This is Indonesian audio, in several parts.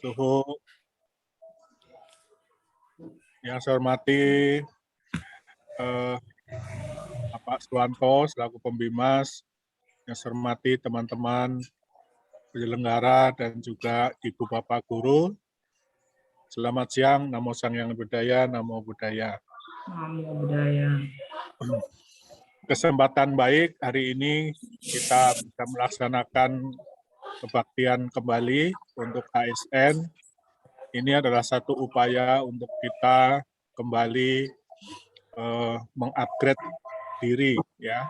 Suhu yang saya hormati Bapak Suwanto selaku Pembimas, yang saya hormati teman-teman penyelenggara dan juga Ibu Bapak Guru. Selamat siang, Namo Sang Hyang Budaya, Namo Buddhaya. Namo Buddhaya. Kesempatan baik hari ini kita bisa melaksanakan kebaktian kembali untuk ASN. Ini adalah satu upaya untuk kita kembali mengupgrade diri, ya,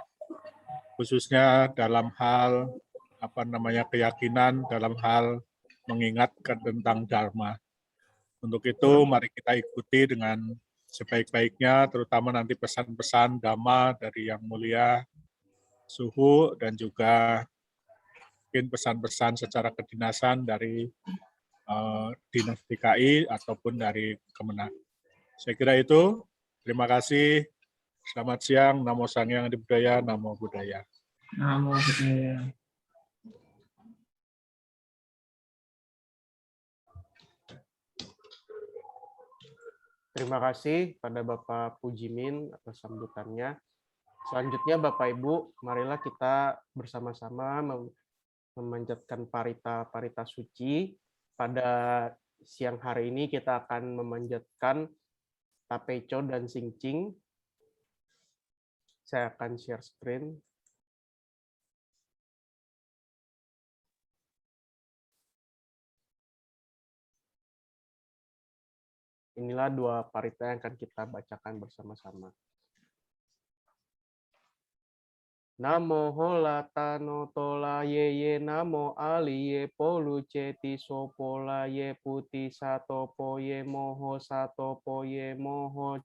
khususnya dalam hal keyakinan, dalam hal mengingatkan tentang Dharma. Untuk itu, mari kita ikuti dengan sebaik-baiknya, terutama nanti pesan-pesan Dhamma dari Yang Mulia Suhu dan juga mungkin pesan-pesan secara kedinasan dari Dinas DKI ataupun dari Kemenag. Saya kira itu. Terima kasih. Selamat siang. Namo Sang Hyang Budaya, Namo Buddhaya. Namo Buddhaya. Terima kasih pada Bapak Pujimin atas sambutannya. Selanjutnya Bapak Ibu, marilah kita bersama-sama memanjatkan parita suci. Pada siang hari ini kita akan memanjatkan Tapecho dan Singching. Saya akan share screen. Inilah dua parita yang akan kita bacakan bersama-sama. Namo holata no tola ye namo ali ye polu ceti sopola ye puti satopo ye moho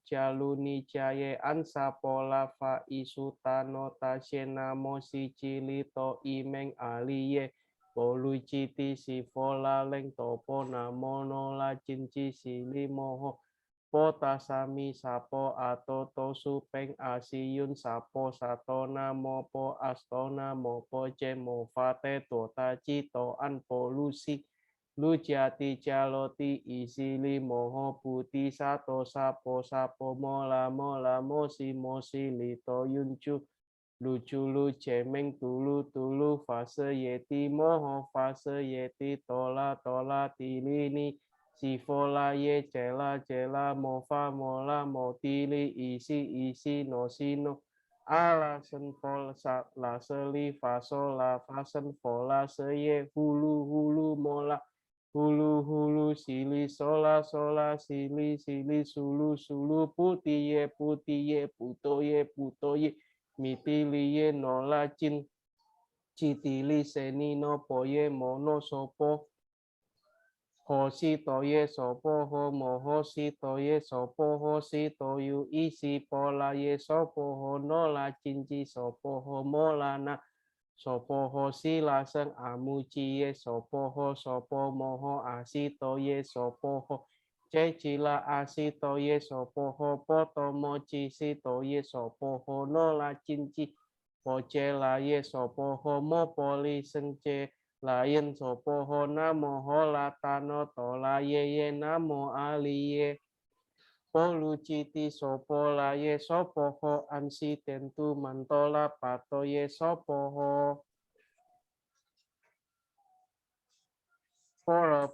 caluni caye ansa pola fa isuta no tasye namo si cilito imeng ali ye polu citi si fola leng topo namo no la cinci sili moho pota sami sapo ato tosu peng asiyun sapo satona mopo astona mopo cemo fate tota cito an polusi lujati caloti isili moho puti sato sapo mola mosi lito yuncu lucu cemeng tulu fase yeti moho fase yeti tola tilini si fola ye cela mofa mola motili isi no sino ala sen fol la seli fasola fasen fola seye hulu mola hulu sili sola sili sulu puti ye puto ye mitili ye nola citili seni no poye mono sopo hosi toye sopo ho moho si toye sopo ho si toyu isi pola ye sopo ho nola cinci sopo ho molana sopo ho si laseng amuci ye sopo ho sopo moho asi toye sopo ho cecila asi toye sopo ho poto moci si toye sopo ho nola cinci pocela ye sopo ho mo poli sengce lain sopo ho namo ho latano tola ye namo aliye polu citi sopo la ye sopo ho ansi tentu mantola pato ye sopo ho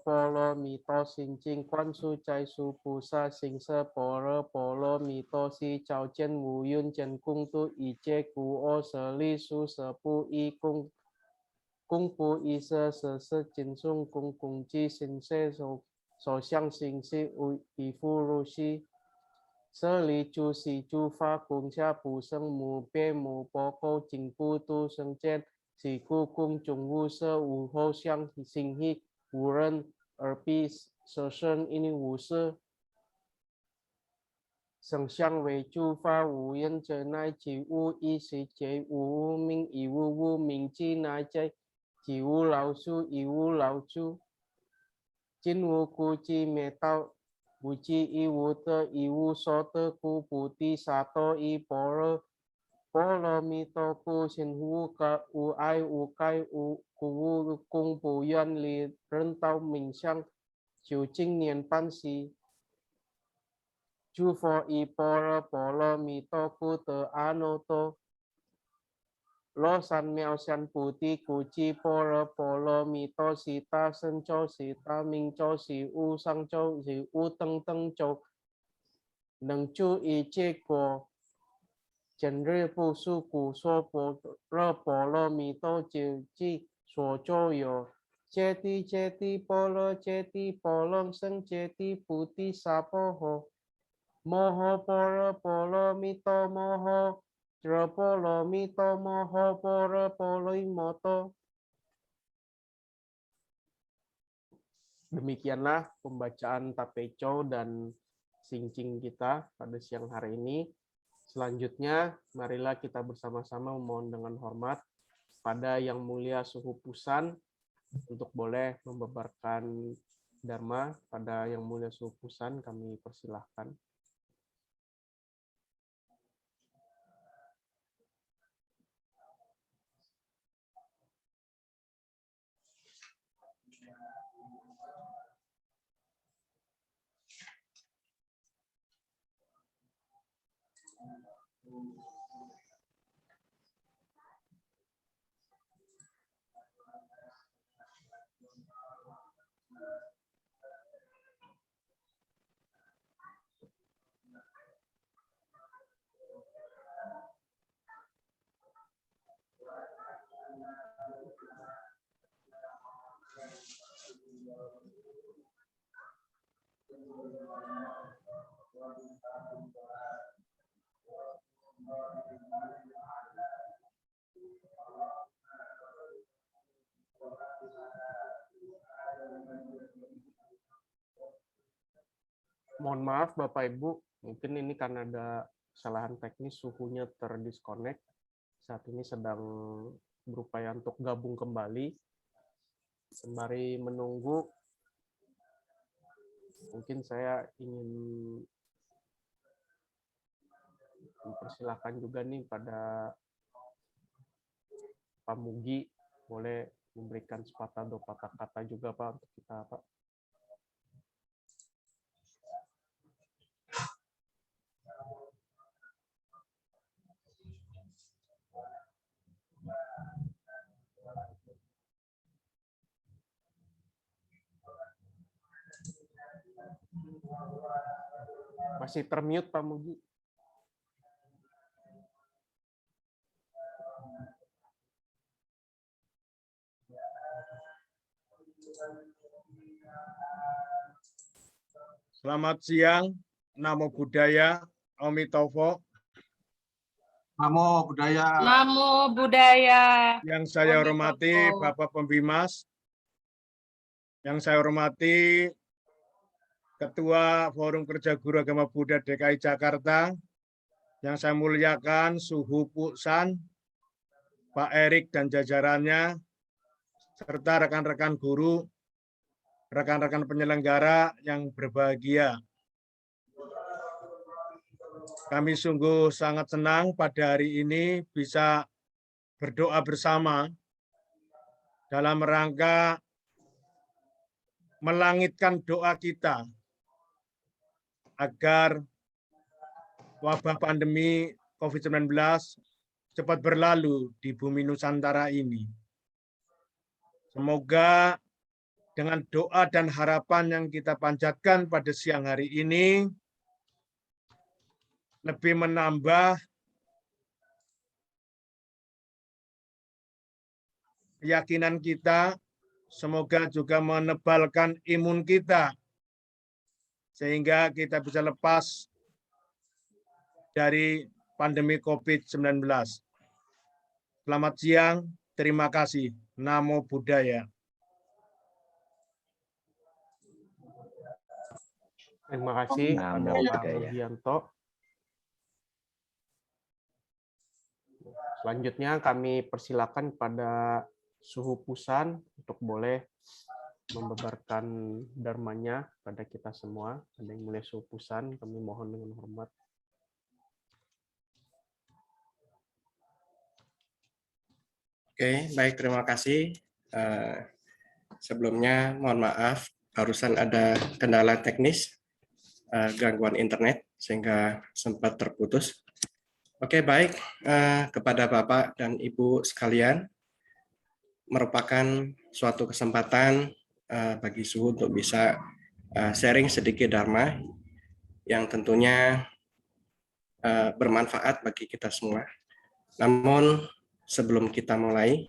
polo mito singcing kwan su cai su pusa sing se polo mito si chao chen wu yun chen kung tu i che ku o seli su sepu i kung pu i se jin sung kung ji sin se so xiang xing si u i fu ru si se li chu si chu fa kung xia pu seng mu pe mu po ko jing pu tu seng chen si ku kung chung wu se wu ho xiang xing hi无人而必舍身因无事省相为诸法无人者乃其无一时节无名以无名之乃在其无老树以无老树今无故之灭道无知以无得以无所得故菩提萨埵以般若蜜多故行无爱无盖无无功不愿离人道冥想 Chiu Ching Nian Pan Si, Chu Fo I Poro Polo Mi To Ku Te Ano To, Lo San Miao San Puti Kuci Poro Polo Mi To Si Ta Sen Chou Si Ta Ming Chou Si U Sang Chou Si U Teng Teng Chou, Neng Chu I Che Ko, Chen Ri Pu Su Ku So Po Ro Polo Mi To Chiu Chi So Chou Yo, Cheti Cheti Polo Seng Cheti Puti Sapo Ho, Moho Polo Mito Moho, Polo Mito Moho Polo Imoto. Demikianlah pembacaan Tapeco dan Singcing kita pada siang hari ini. Selanjutnya, marilah kita bersama-sama memohon dengan hormat pada Yang Mulia Suhu Pusan untuk boleh membebarkan Dharma. Pada Yang Mulia Suhu Pusan kami persilahkan. Mohon maaf Bapak Ibu, mungkin ini karena ada kesalahan teknis suhunya terdisconnect. Saat ini sedang berupaya untuk gabung kembali. Sembari menunggu, mungkin saya ingin mempersilahkan juga nih pada Pak Mugi, boleh memberikan sepatah dua patah kata juga Pak untuk kita Pak. Masih termute Pak Mugi. Selamat siang, Namo Buddhaya, Amitofo. Namo Buddhaya. Namo Buddhaya. Yang saya hormati Amitofo. Bapak Pembimas, yang saya hormati Ketua Forum Kerja Guru Agama Buddha DKI Jakarta, yang saya muliakan Suhu Pusan, Pak Erik dan jajarannya, serta rekan-rekan guru, rekan-rekan penyelenggara yang berbahagia. Kami sungguh sangat senang pada hari ini bisa berdoa bersama dalam rangka melangitkan doa kita agar wabah pandemi COVID-19 cepat berlalu di bumi Nusantara ini. Semoga dengan doa dan harapan yang kita panjatkan pada siang hari ini lebih menambah keyakinan kita, semoga juga menebalkan imun kita, sehingga kita bisa lepas dari pandemi COVID-19. Selamat siang, terima kasih. Namo Buddhaya. Terima kasih Namo kepada Pak Buddhaya. Mugianto. Selanjutnya kami persilakan pada Suhu Pusan untuk boleh membebarkan dharmanya pada kita semua. Ada yang mulia Suhu Pusan, kami mohon dengan hormat. Oke, baik, terima kasih. Sebelumnya mohon maaf barusan ada kendala teknis, gangguan internet sehingga sempat terputus. Oke, baik, kepada Bapak dan Ibu sekalian, merupakan suatu kesempatan bagi Suhu untuk bisa sharing sedikit Dharma yang tentunya bermanfaat bagi kita semua. Namun sebelum kita mulai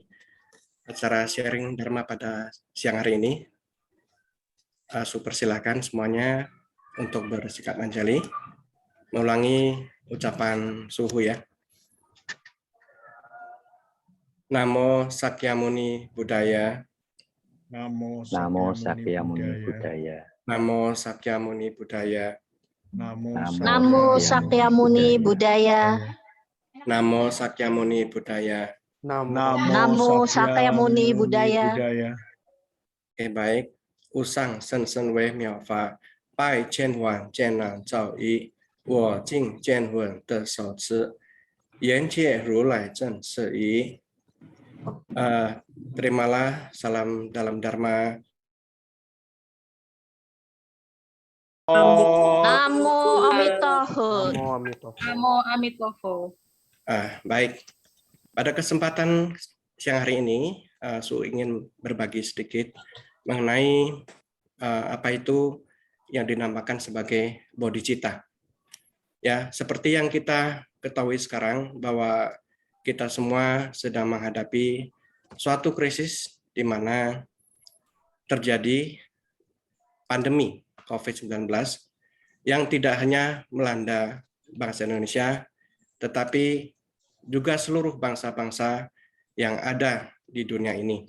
acara sharing Dharma pada siang hari ini, Suhu persilahkan semuanya untuk bersikap manjali, mengulangi ucapan Suhu ya. Namo Sakyamuni Buddhaya. Namo Namo Sakyamuni Sakyamuni Buddhaya. Buddhaya. Namo Sakyamuni Buddhaya. Namo Sakyamuni Buddhaya. Namo Sakyamuni Buddhaya. Namo Sakyamuni Buddhaya. Oke, baik. Usang sen sen wei miao fa, bai qian huan jian nan zhao yi, wo jing jian wen de shou ci, yan jie ru lai zhen si yi. Terimalah salam dalam Dharma. Namo Amitofo. Namo Amitofo. Namo Amitofo. Baik. Pada kesempatan siang hari ini, Su ingin berbagi sedikit mengenai apa itu yang dinamakan sebagai bodhicitta. Ya, seperti yang kita ketahui sekarang bahwa kita semua sedang menghadapi suatu krisis di mana terjadi pandemi COVID-19 yang tidak hanya melanda bangsa Indonesia, tetapi juga seluruh bangsa-bangsa yang ada di dunia ini.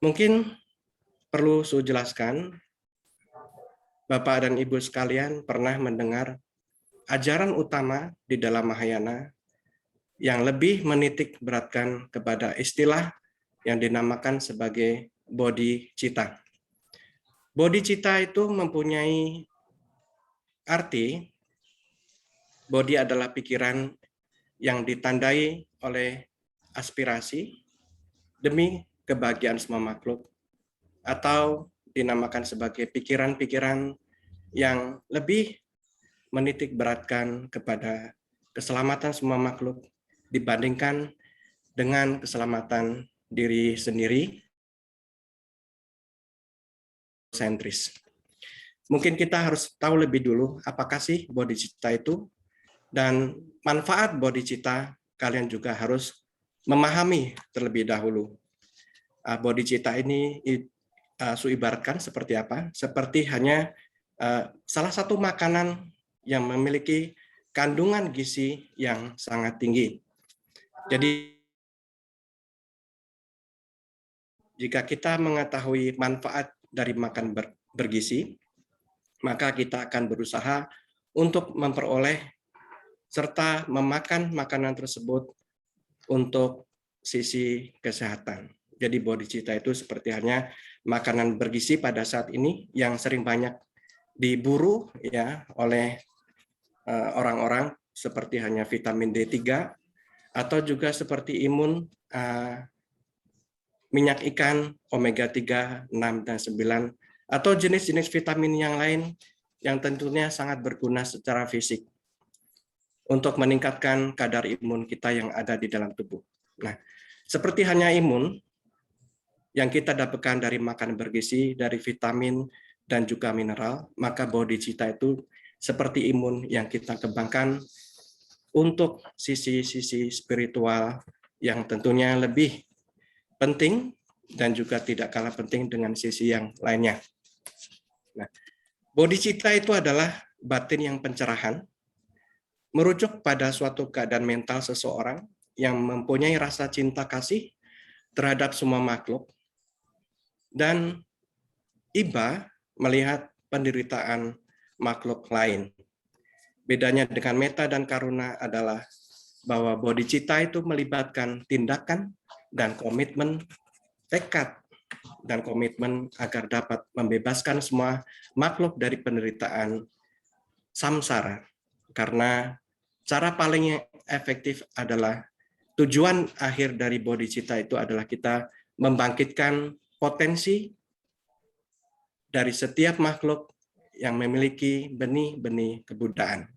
Mungkin perlu saya jelaskan, Bapak dan Ibu sekalian pernah mendengar ajaran utama di dalam Mahayana yang lebih menitik beratkan kepada istilah yang dinamakan sebagai bodhicitta. Bodhicitta itu mempunyai arti, bodhi adalah pikiran yang ditandai oleh aspirasi demi kebahagiaan semua makhluk, atau dinamakan sebagai pikiran-pikiran yang lebih menitik beratkan kepada keselamatan semua makhluk dibandingkan dengan keselamatan diri sendiri, sentris. Mungkin kita harus tahu lebih dulu apakah sih bodhicitta itu, dan manfaat bodhicitta kalian juga harus memahami terlebih dahulu. Bodhicitta ini Su ibaratkan seperti apa? Seperti hanya salah satu makanan yang memiliki kandungan gizi yang sangat tinggi. Jadi jika kita mengetahui manfaat dari makan bergizi, maka kita akan berusaha untuk memperoleh serta memakan makanan tersebut untuk sisi kesehatan. Jadi bodhicitta itu seperti hanya makanan bergizi pada saat ini yang sering banyak diburu ya oleh orang-orang, seperti hanya vitamin D3 atau juga seperti imun, minyak ikan omega 3, 6 dan 9 atau jenis-jenis vitamin yang lain yang tentunya sangat berguna secara fisik untuk meningkatkan kadar imun kita yang ada di dalam tubuh. Nah, seperti hanya imun yang kita dapatkan dari makan bergizi, dari vitamin dan juga mineral, maka bodhicitta itu seperti imun yang kita kembangkan untuk sisi-sisi spiritual yang tentunya lebih penting dan juga tidak kalah penting dengan sisi yang lainnya. Nah, bodhicitta itu adalah batin yang pencerahan, merujuk pada suatu keadaan mental seseorang yang mempunyai rasa cinta kasih terhadap semua makhluk dan iba melihat penderitaan makhluk lain. Bedanya dengan metta dan karuna adalah bahwa bodhicitta itu melibatkan tindakan dan komitmen, tekad dan komitmen agar dapat membebaskan semua makhluk dari penderitaan samsara. Karena cara paling efektif adalah tujuan akhir dari bodhicitta itu adalah kita membangkitkan potensi dari setiap makhluk yang memiliki benih-benih kebudayaan.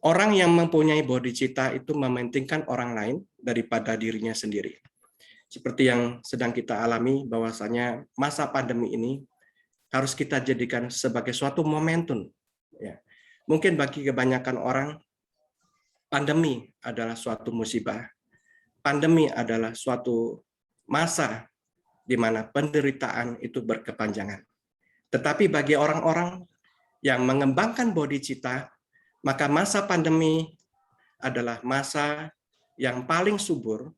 Orang yang mempunyai bodhicitta itu mementingkan orang lain daripada dirinya sendiri. Seperti yang sedang kita alami, bahwasanya masa pandemi ini harus kita jadikan sebagai suatu momentum. Ya. Mungkin bagi kebanyakan orang, pandemi adalah suatu musibah. Pandemi adalah suatu masa di mana penderitaan itu berkepanjangan. Tetapi bagi orang-orang yang mengembangkan bodhicitta, maka masa pandemi adalah masa yang paling subur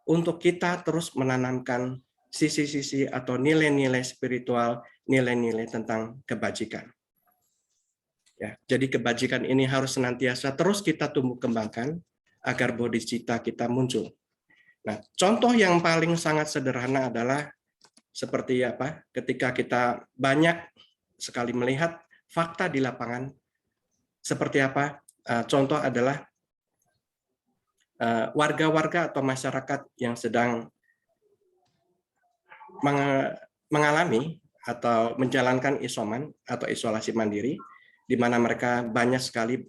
untuk kita terus menanamkan sisi-sisi atau nilai-nilai spiritual, nilai-nilai tentang kebajikan. Ya, jadi kebajikan ini harus senantiasa terus kita tumbuh kembangkan agar bodhicitta kita muncul. Nah, contoh yang paling sangat sederhana adalah seperti apa? Ketika kita banyak sekali melihat fakta di lapangan, seperti apa? Contoh adalah warga-warga atau masyarakat yang sedang mengalami atau menjalankan isoman atau isolasi mandiri, di mana mereka banyak sekali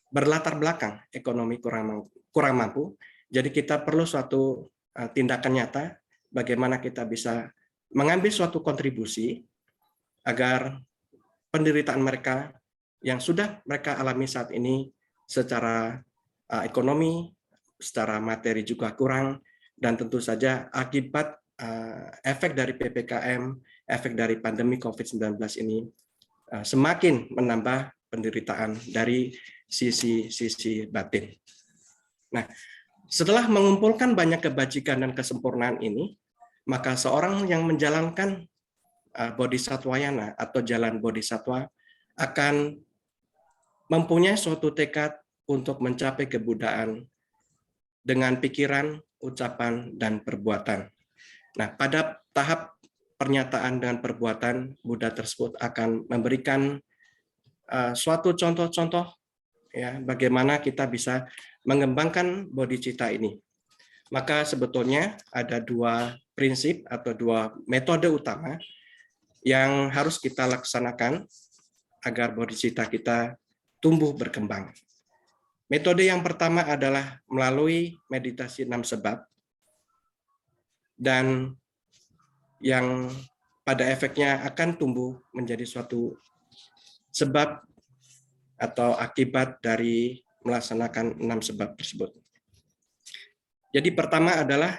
berlatar belakang ekonomi kurang mampu. Jadi kita perlu suatu tindakan nyata bagaimana kita bisa mengambil suatu kontribusi agar penderitaan mereka yang sudah mereka alami saat ini secara ekonomi, secara materi juga kurang, dan tentu saja akibat efek dari PPKM, efek dari pandemi COVID-19 ini semakin menambah penderitaan dari sisi batin. Nah, setelah mengumpulkan banyak kebajikan dan kesempurnaan ini, maka seorang yang menjalankan bodhisatwayana atau jalan bodhisattva akan mempunyai suatu tekad untuk mencapai kebudayaan dengan pikiran, ucapan, dan perbuatan. Nah, pada tahap pernyataan dan perbuatan, Buddha tersebut akan memberikan suatu contoh-contoh ya bagaimana kita bisa mengembangkan bodhicitta ini. Maka sebetulnya ada dua prinsip atau dua metode utama yang harus kita laksanakan agar bodhicitta kita tumbuh berkembang. Metode yang pertama adalah melalui meditasi 6 sebab, dan yang pada efeknya akan tumbuh menjadi suatu sebab atau akibat dari melaksanakan 6 sebab tersebut. Jadi pertama adalah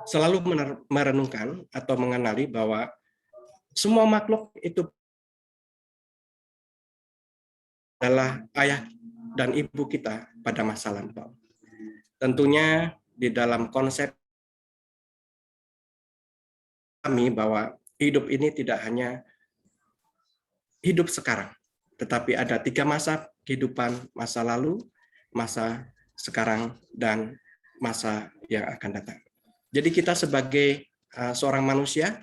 selalu merenungkan atau mengenali bahwa semua makhluk itu adalah ayah dan ibu kita pada masa lampau. Tentunya di dalam konsep kami bahwa hidup ini tidak hanya hidup sekarang, tetapi ada 3 masa kehidupan, masa lalu, masa sekarang, dan masa yang akan datang. Jadi kita sebagai seorang manusia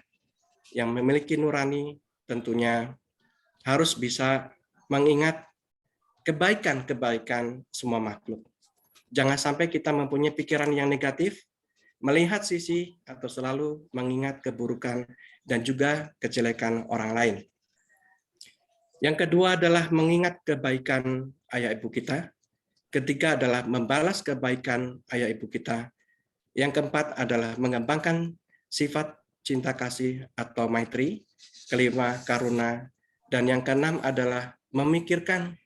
yang memiliki nurani tentunya harus bisa mengingat kebaikan-kebaikan semua makhluk. Jangan sampai kita mempunyai pikiran yang negatif, melihat sisi atau selalu mengingat keburukan dan juga kejelekan orang lain. Yang kedua adalah mengingat kebaikan ayah ibu kita. Ketiga adalah membalas kebaikan ayah ibu kita. Yang keempat adalah mengembangkan sifat cinta kasih atau maitri. Kelima, karuna. Dan yang keenam adalah memikirkan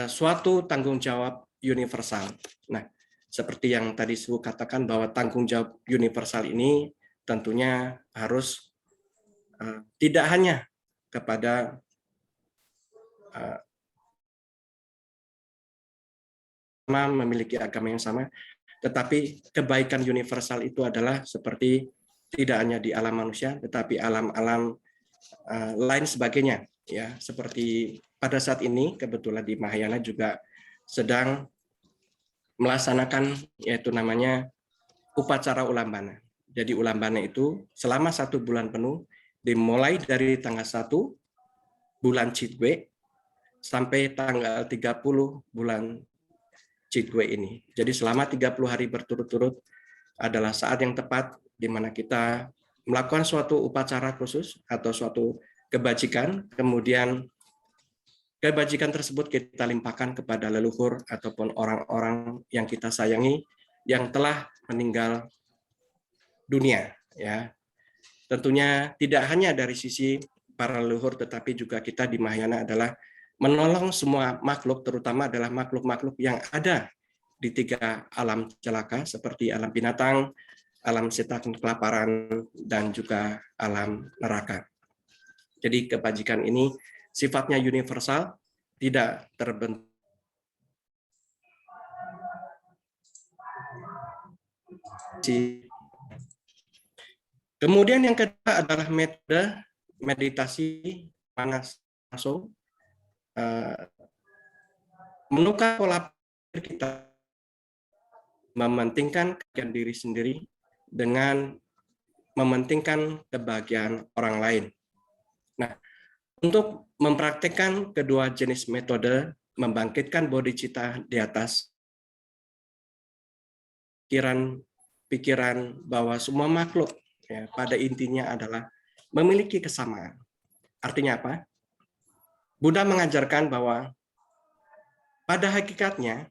suatu tanggung jawab universal. Nah, seperti yang tadi saya katakan bahwa tanggung jawab universal ini tentunya harus tidak hanya kepada memiliki agama yang sama, tetapi kebaikan universal itu adalah seperti tidak hanya di alam manusia, tetapi alam-alam lain sebagainya. Ya, seperti pada saat ini kebetulan di Mahayana juga sedang melaksanakan yaitu namanya upacara ulambana. Jadi ulambana itu selama 1 bulan penuh dimulai dari tanggal 1 bulan Chitwe sampai tanggal 30 bulan Chitwe ini. Jadi selama 30 hari berturut-turut adalah saat yang tepat di mana kita melakukan suatu upacara khusus atau suatu kebajikan, kemudian kebajikan tersebut kita limpahkan kepada leluhur ataupun orang-orang yang kita sayangi yang telah meninggal dunia, ya. Tentunya tidak hanya dari sisi para leluhur, tetapi juga kita di Mahayana adalah menolong semua makhluk, terutama adalah makhluk-makhluk yang ada di 3 alam celaka seperti alam binatang, alam setan kelaparan, dan juga alam neraka. Jadi kebajikan ini sifatnya universal, tidak terbentuk. Kemudian yang kedua adalah metode meditasi panas langsung, menukar pola pikir kita, mementingkan kebahagiaan diri sendiri dengan mementingkan kebahagiaan orang lain. Nah, untuk mempraktekkan kedua jenis metode, membangkitkan bodhicitta di atas pikiran bahwa semua makhluk, ya, pada intinya adalah memiliki kesamaan. Artinya apa? Buddha mengajarkan bahwa pada hakikatnya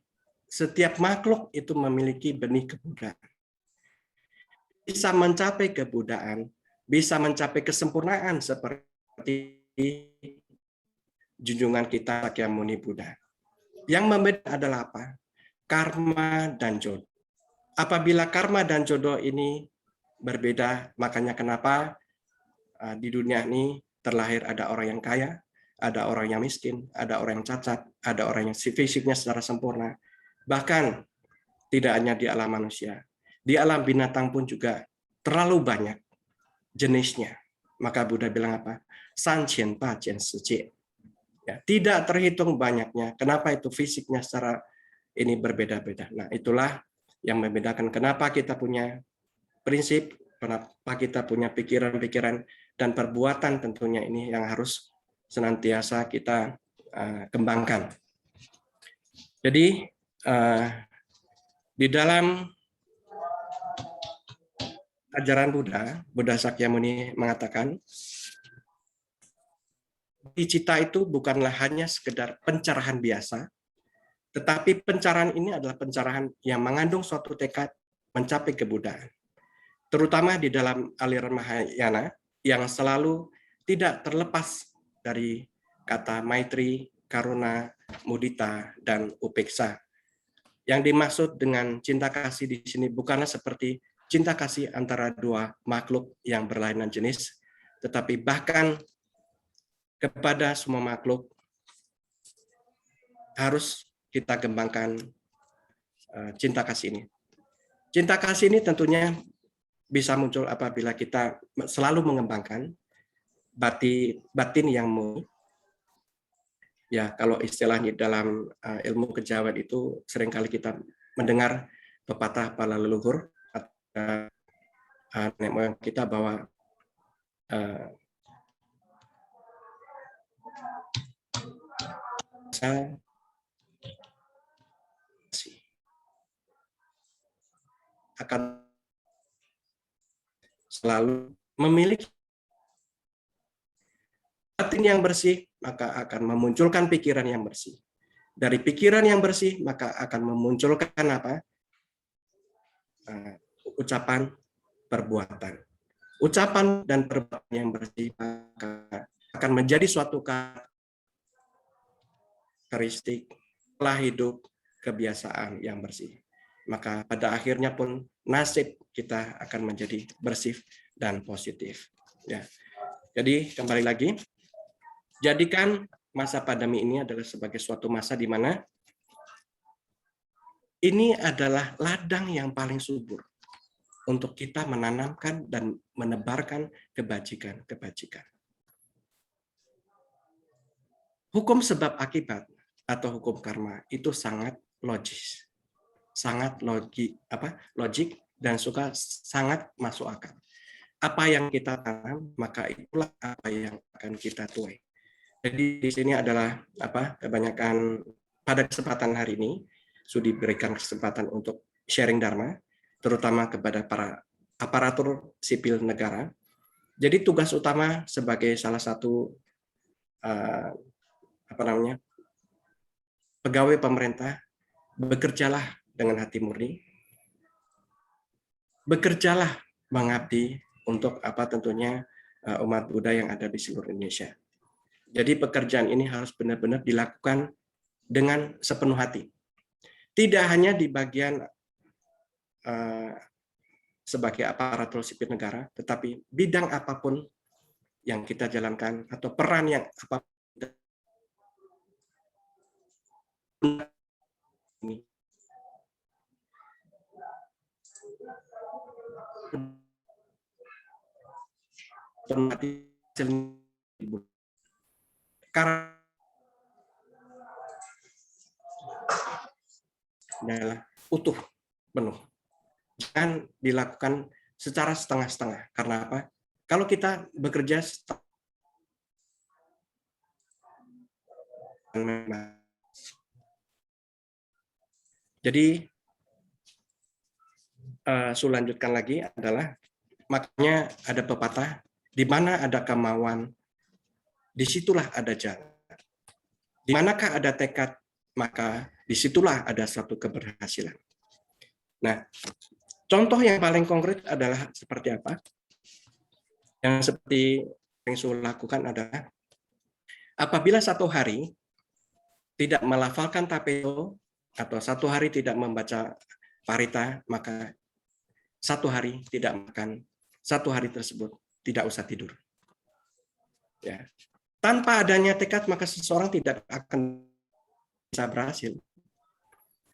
setiap makhluk itu memiliki benih kebudayaan. Bisa mencapai kebudayaan, bisa mencapai kesempurnaan seperti junjungan kita Sakyamuni Buddha. Yang membeda adalah apa? Karma dan jodoh. Apabila karma dan jodoh ini berbeda, makanya kenapa di dunia ini terlahir ada orang yang kaya, ada orang yang miskin, ada orang yang cacat, ada orang yang fisiknya secara sempurna. Bahkan tidak hanya di alam manusia, di alam binatang pun juga terlalu banyak jenisnya. Maka Buddha bilang apa? Sanqian pa jian sijie. Ya, tidak terhitung banyaknya. Kenapa itu fisiknya secara ini berbeda-beda. Nah, itulah yang membedakan kenapa kita punya prinsip, kenapa kita punya pikiran-pikiran dan perbuatan tentunya ini yang harus senantiasa kita kembangkan. Jadi di dalam ajaran Buddha Sakyamuni mengatakan bodhicitta itu bukanlah hanya sekedar pencerahan biasa, tetapi pencerahan ini adalah pencerahan yang mengandung suatu tekad mencapai kebudayaan. Terutama di dalam aliran Mahayana yang selalu tidak terlepas dari kata maitri, karuna, mudita, dan upeksa. Yang dimaksud dengan cinta kasih di sini bukanlah seperti cinta kasih antara dua makhluk yang berlainan jenis, tetapi bahkan kepada semua makhluk harus kita kembangkan cinta kasih ini. Cinta kasih ini tentunya bisa muncul apabila kita selalu mengembangkan batin yang murni. Ya, kalau istilahnya dalam ilmu kejawen itu seringkali kita mendengar pepatah para leluhur nenek moyang kita bahwa akan selalu memiliki batin yang bersih, maka akan memunculkan pikiran yang bersih. Dari pikiran yang bersih, maka akan memunculkan apa? Ucapan, perbuatan. Ucapan dan perbuatan yang bersih maka akan menjadi suatu karakteristik pola hidup, kebiasaan yang bersih. Maka pada akhirnya pun nasib kita akan menjadi bersih dan positif. Ya. Jadi kembali lagi, jadikan masa pandemi ini adalah sebagai suatu masa di mana ini adalah ladang yang paling subur untuk kita menanamkan dan menebarkan kebajikan-kebajikan. Hukum sebab akibat atau hukum karma itu sangat logis, sangat logik dan sangat masuk akal. Apa yang kita tanam, maka itulah apa yang akan kita tuai. Jadi di sini adalah kebanyakan pada kesempatan hari ini sudah diberikan kesempatan untuk sharing dharma, terutama kepada para aparatur sipil negara Jadi tugas utama sebagai salah satu pegawai pemerintah, bekerjalah dengan hati murni, bekerjalah mengabdi untuk tentunya umat Buddha yang ada di seluruh Indonesia. Jadi pekerjaan ini harus benar-benar dilakukan dengan sepenuh hati. Tidak hanya di bagian sebagai aparatur sipil negara, tetapi bidang apapun yang kita jalankan atau peran yang apapun ini karena adalah utuh penuh. Jangan dilakukan secara setengah-setengah. Karena apa? Kalau kita bekerja jadi lanjutkan lagi adalah makanya ada pepatah, di mana ada kemauan, disitulah ada jalan. Di manakah ada tekad, maka disitulah ada suatu keberhasilan. Nah, contoh yang paling konkret adalah seperti apa? Yang seperti yang saya lakukan adalah apabila satu hari tidak melafalkan tapeo atau satu hari tidak membaca parita, maka satu hari tidak makan, satu hari tersebut tidak usah tidur. Ya. Tanpa adanya tekad, maka seseorang tidak akan bisa berhasil.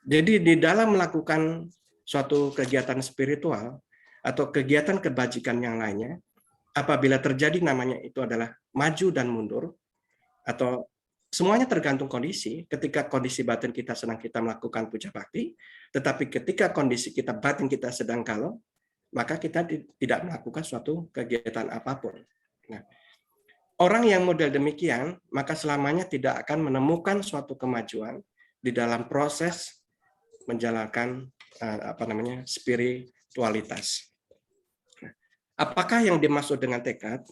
Jadi di dalam melakukan suatu kegiatan spiritual atau kegiatan kebajikan yang lainnya, apabila terjadi namanya itu adalah maju dan mundur, atau semuanya tergantung kondisi. Ketika kondisi batin kita sedang kita melakukan puja bakti, tetapi ketika kondisi kita batin kita sedang galau, maka kita tidak melakukan suatu kegiatan apapun. Nah, orang yang model demikian, maka selamanya tidak akan menemukan suatu kemajuan di dalam proses menjalankan spiritualitas. Apakah yang dimaksud dengan tekad?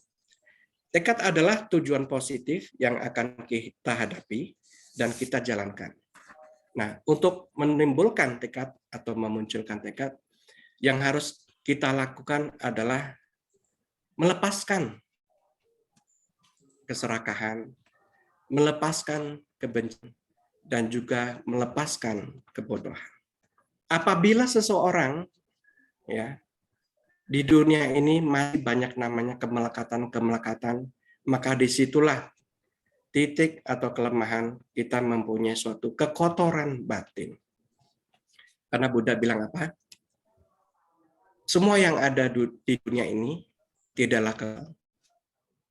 Tekad adalah tujuan positif yang akan kita hadapi dan kita jalankan. Nah, untuk menimbulkan tekad atau memunculkan tekad, yang harus kita lakukan adalah melepaskan keserakahan, melepaskan kebencian, dan juga melepaskan kebodohan. Apabila seseorang di dunia ini masih banyak namanya kemelekatan, maka disitulah titik atau kelemahan kita mempunyai suatu kekotoran batin. Karena Buddha bilang apa? Semua yang ada di dunia ini tidaklah kekal.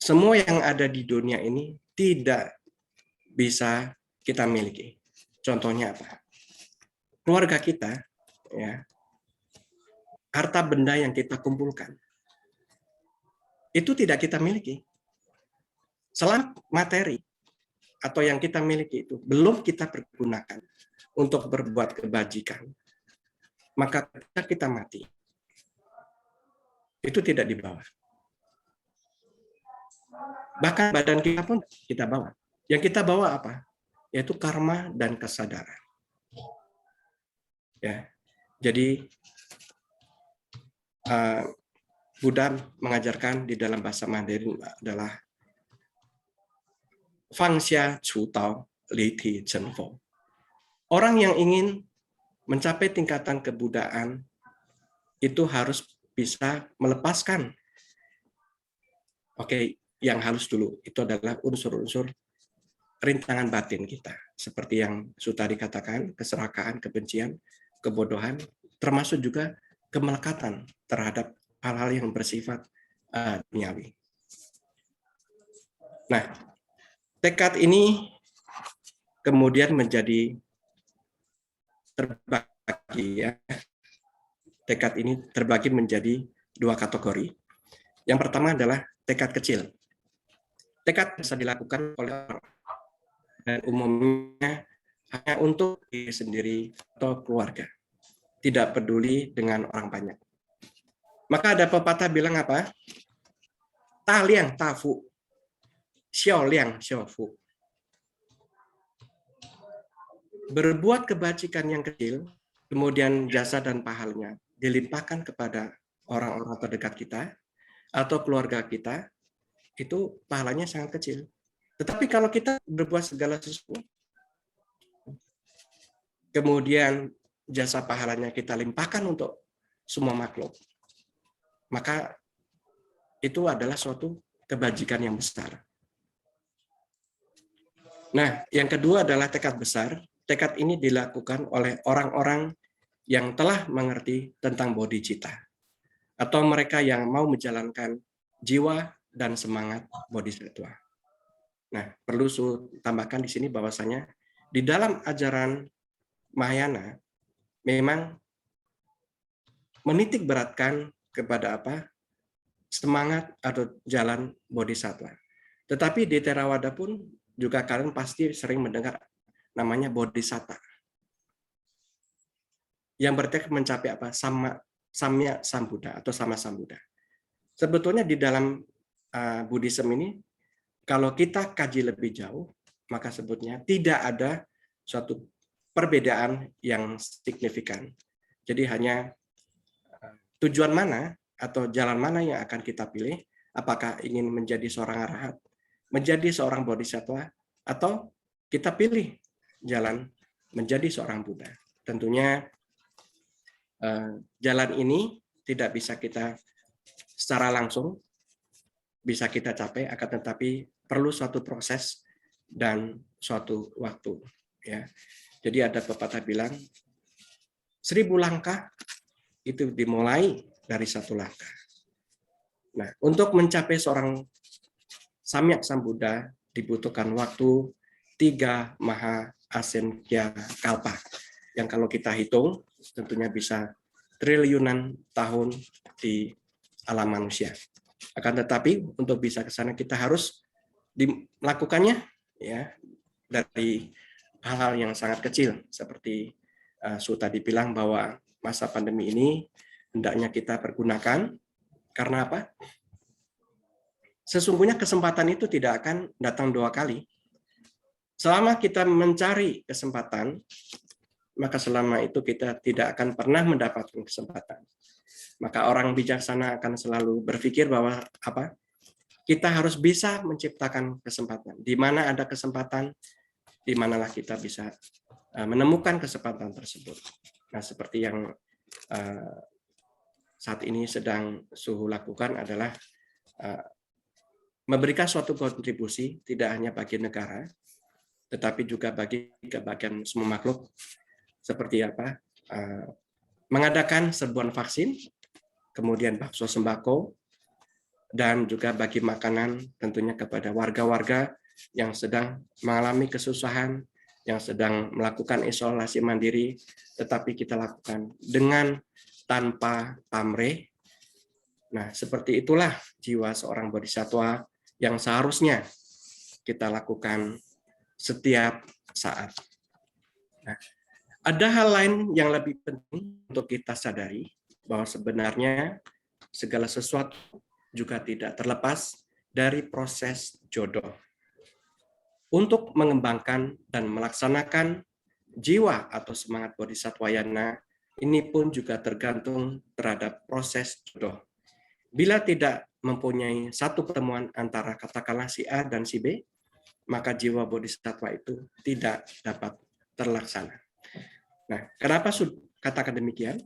Semua yang ada di dunia ini tidak bisa kita miliki. Contohnya apa? Keluarga kita, harta benda yang kita kumpulkan, itu tidak kita miliki. Selama materi atau yang kita miliki itu belum kita pergunakan untuk berbuat kebajikan, maka ketika kita mati, itu tidak dibawa. Bahkan badan kita pun kita bawa. Yang kita bawa apa? Yaitu karma dan kesadaran. Ya, jadi Buddha mengajarkan di dalam bahasa Mandarin adalah Fangxia Cutao Liti Chenfo. Orang yang ingin mencapai tingkatan kebudaan itu harus bisa melepaskan. Yang halus dulu itu adalah unsur-unsur rintangan batin kita. Seperti yang sudah dikatakan, keserakahan, kebencian, kebodohan, termasuk juga kemelekatan terhadap hal-hal yang bersifat duniawi. Nah, tekad ini kemudian menjadi terbagi Tekad ini terbagi menjadi dua kategori. Yang pertama adalah tekad kecil. Tekad bisa dilakukan oleh orang dan umumnya hanya untuk diri sendiri atau keluarga. Tidak peduli dengan orang banyak. Maka ada pepatah bilang apa? Ta liang ta fu, xiao liang xiao fu. Berbuat kebajikan yang kecil, kemudian jasa dan pahalanya dilimpahkan kepada orang-orang terdekat kita atau keluarga kita, itu pahalanya sangat kecil. Tetapi kalau kita berbuat segala sesuatu, kemudian jasa pahalanya kita limpahkan untuk semua makhluk, maka itu adalah suatu kebajikan yang besar. Nah, yang kedua adalah tekad besar. Tekad ini dilakukan oleh orang-orang yang telah mengerti tentang bodhicitta, atau mereka yang mau menjalankan jiwa dan semangat bodhisattva. Nah, perlu tambahkan di sini bahwasanya di dalam ajaran Mahayana memang menitik beratkan kepada apa? Semangat atau jalan bodhisattva. Tetapi di Theravada pun juga kalian pasti sering mendengar namanya bodhisatta. Yang bertekad mencapai apa? Samya Sambuddha atau sama Sambuddha. Sebetulnya di dalam Buddhism ini, kalau kita kaji lebih jauh, maka sebetulnya tidak ada suatu perbedaan yang signifikan. Jadi hanya tujuan mana atau jalan mana yang akan kita pilih, apakah ingin menjadi seorang arahat, menjadi seorang bodhisattva, atau kita pilih jalan menjadi seorang Buddha. Tentunya jalan ini tidak bisa kita secara langsung bisa kita capai, akan tetapi perlu suatu proses dan suatu waktu. Ya, jadi ada pepatah bilang 1000 langkah itu dimulai dari 1 langkah. Nah, untuk mencapai seorang Samyak Sambuddha dibutuhkan waktu 3 maha asenkhya kalpa. Yang kalau kita hitung tentunya bisa triliunan tahun di alam manusia. Akan tetapi untuk bisa ke sana kita harus melakukannya ya dari hal-hal yang sangat kecil seperti Su tadi bilang bahwa masa pandemi ini hendaknya kita pergunakan karena apa? Sesungguhnya kesempatan itu tidak akan datang 2 kali. Selama kita mencari kesempatan, maka selama itu kita tidak akan pernah mendapatkan kesempatan. Maka orang bijaksana akan selalu berpikir bahwa apa? Kita harus bisa menciptakan kesempatan. Di mana ada kesempatan, di manalah kita bisa menemukan kesempatan tersebut. Nah, seperti yang saat ini sedang Suhu lakukan adalah memberikan suatu kontribusi tidak hanya bagi negara, tetapi juga bagi kebahagiaan semua makhluk. Seperti apa? Mengadakan serbuan vaksin, kemudian bakso sembako, dan juga bagi makanan tentunya kepada warga-warga yang sedang mengalami kesusahan, yang sedang melakukan isolasi mandiri, tetapi kita lakukan dengan tanpa pamrih. Nah, seperti itulah jiwa seorang bodhisattva yang seharusnya kita lakukan setiap saat. Nah, ada hal lain yang lebih penting untuk kita sadari, bahwa sebenarnya segala sesuatu juga tidak terlepas dari proses jodoh. Untuk mengembangkan dan melaksanakan jiwa atau semangat bodhisattvayana, ini pun juga tergantung terhadap proses jodoh. Bila tidak mempunyai satu pertemuan antara katakanlah si A dan si B, maka jiwa bodhisattva itu tidak dapat terlaksana. Nah, kenapa katakan demikian?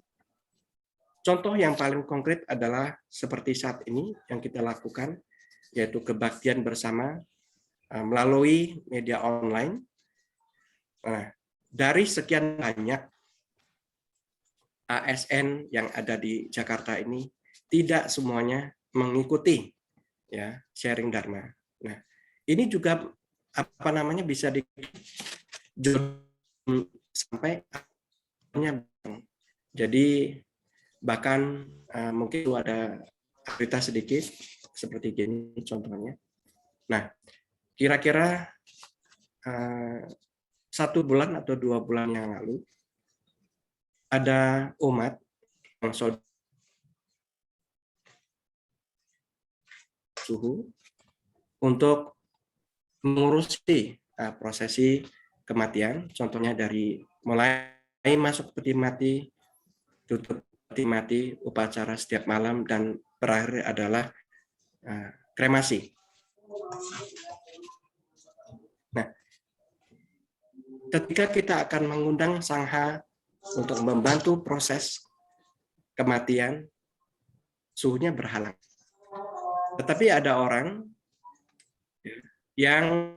Contoh yang paling konkret adalah seperti saat ini yang kita lakukan, yaitu kebaktian bersama melalui media online. Nah, dari sekian banyak ASN yang ada di Jakarta ini, tidak semuanya mengikuti ya sharing dharma. Nah, ini juga apa namanya bisa sampai jadi bahkan mungkin ada cerita sedikit seperti gini contohnya. Nah, kira-kira 1 bulan atau 2 bulan yang lalu ada umat yang suhu untuk mengurusi prosesi kematian, contohnya dari mulai masuk peti mati, tutup peti mati, upacara setiap malam, dan berakhir adalah kremasi. Nah, ketika kita akan mengundang Sangha untuk membantu proses kematian, suhunya berhalang. Tetapi ada orang yang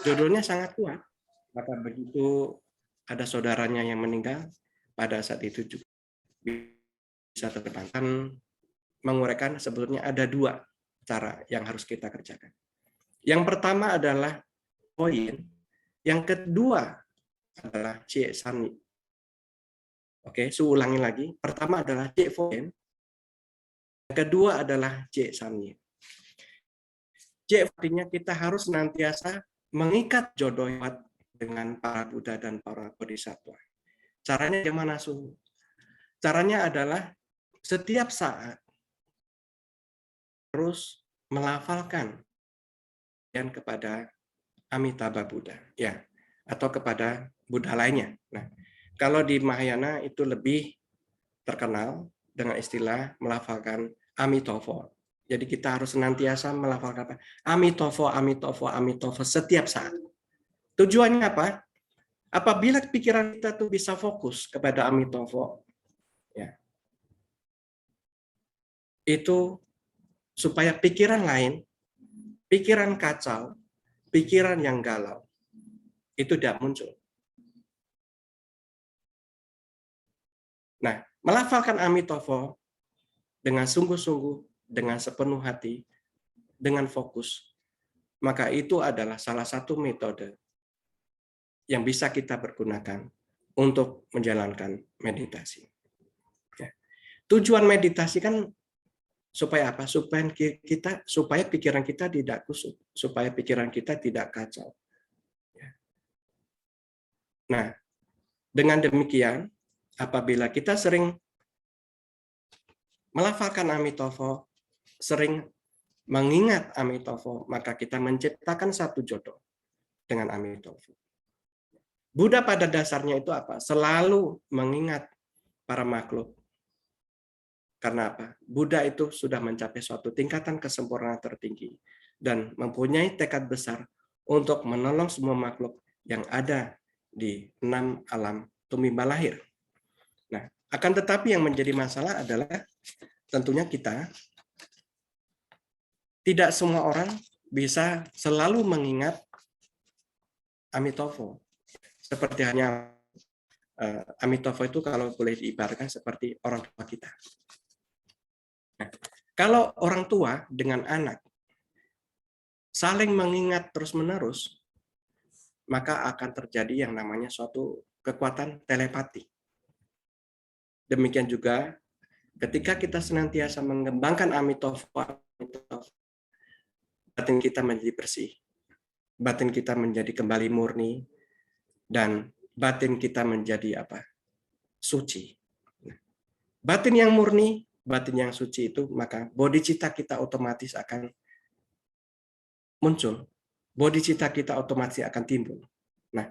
jodohnya sangat kuat, maka begitu ada saudaranya yang meninggal, pada saat itu juga bisa terbantahkan, menguraikan sebetulnya ada dua cara yang harus kita kerjakan. Yang pertama adalah poin, yang kedua adalah Cie Sani. Oke, saya ulangi lagi. Pertama adalah Cie Foyen, yang kedua adalah Cie Sani. Cie artinya kita harus senantiasa mengikat jodoh dengan para Buddha dan para Bodhisattva. Caranya gimana, Su? Caranya adalah setiap saat terus melafalkan dan kepada Amitabha Buddha, ya, atau kepada Buddha lainnya. Nah, kalau di Mahayana itu lebih terkenal dengan istilah melafalkan Amitofo. Jadi kita harus senantiasa melafalkan Amitofo, Amitofo, Amitofo setiap saat. Tujuannya apa? Apabila pikiran kita tuh bisa fokus kepada Amitofo, ya, itu supaya pikiran lain, pikiran kacau, pikiran yang galau, itu tidak muncul. Nah, melafalkan Amitofo dengan sungguh-sungguh, dengan sepenuh hati, dengan fokus, maka itu adalah salah satu metode yang bisa kita pergunakan untuk menjalankan meditasi. Ya. Tujuan meditasi kan supaya apa? Supaya pikiran kita tidak kusut, supaya pikiran kita tidak kacau. Ya. Nah, dengan demikian, apabila kita sering melafalkan Amitofo, sering mengingat Amitofo, maka kita menciptakan satu jodoh dengan Amitofo. Buddha pada dasarnya itu apa? Selalu mengingat para makhluk. Karena apa? Buddha itu sudah mencapai suatu tingkatan kesempurnaan tertinggi dan mempunyai tekad besar untuk menolong semua makhluk yang ada di 6 alam tumimba lahir. Nah, akan tetapi yang menjadi masalah adalah tentunya kita tidak semua orang bisa selalu mengingat Amitofo. Seperti hanya Amitofo itu kalau boleh diibaratkan seperti orang tua kita. Nah, kalau orang tua dengan anak saling mengingat terus-menerus, maka akan terjadi yang namanya suatu kekuatan telepati. Demikian juga ketika kita senantiasa mengembangkan Amitofo, batin kita menjadi bersih, batin kita menjadi kembali murni, dan batin kita menjadi apa? Suci. Batin yang murni, batin yang suci itu, maka bodhicitta kita otomatis akan muncul. Bodhicitta kita otomatis akan timbul. Nah,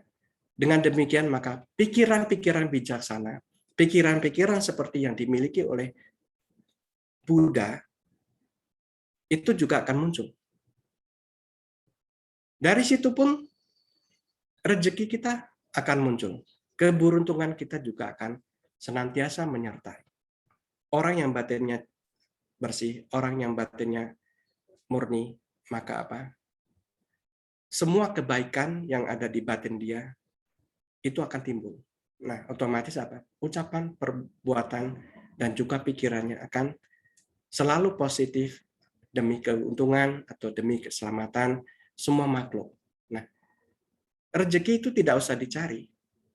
dengan demikian maka pikiran-pikiran bijaksana, pikiran-pikiran seperti yang dimiliki oleh Buddha itu juga akan muncul. Dari situ pun rezeki kita akan muncul. Keberuntungan kita juga akan senantiasa menyertai. Orang yang batinnya bersih, orang yang batinnya murni, maka apa? Semua kebaikan yang ada di batin dia itu akan timbul. Nah, otomatis apa? Ucapan, perbuatan, dan juga pikirannya akan selalu positif demi keuntungan atau demi keselamatan semua makhluk. Nah, rezeki itu tidak usah dicari.